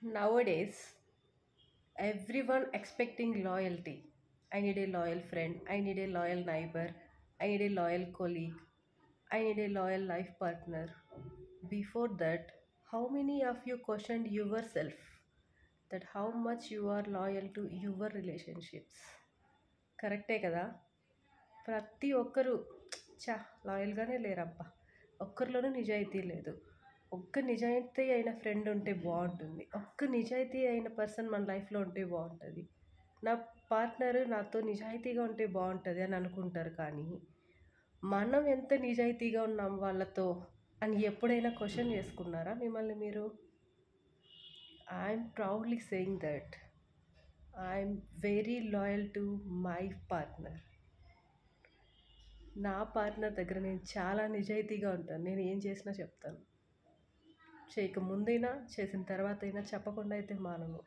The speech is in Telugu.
Nowadays, everyone expecting loyalty. I need a loyal friend. I need a loyal neighbor. I need a loyal colleague. I need a loyal life partner. Before that, how many of you questioned yourself that how much you are loyal to your relationships? కరెక్టే కదా. ప్రతి ఒక్కరు చా లాయల్గానే లేరబ్బా, ఒక్కరిలోనూ నిజాయితీ లేదు. ఒక్క నిజాయితీ అయిన ఫ్రెండ్ ఉంటే బాగుంటుంది, ఒక్క నిజాయితీ అయిన పర్సన్ మన లైఫ్లో ఉంటే బాగుంటుంది, నా పార్ట్నర్ నాతో నిజాయితీగా ఉంటే బాగుంటుంది అని అనుకుంటారు. కానీ మనం ఎంత నిజాయితీగా ఉన్నాం వాళ్ళతో అని ఎప్పుడైనా క్వశ్చన్ చేసుకున్నారా మిమ్మల్ని మీరు? I'm proudly saying that I'm very loyal to my partner. నా పార్ట్నర్ దగ్గర నేను చాలా నిజాయితీగా ఉంటాను. నేను ఏం చేసినా చెప్తాను. చేయక ముందైనా చేసిన తర్వాత అయినా చెప్పకుండా అయితే మానను.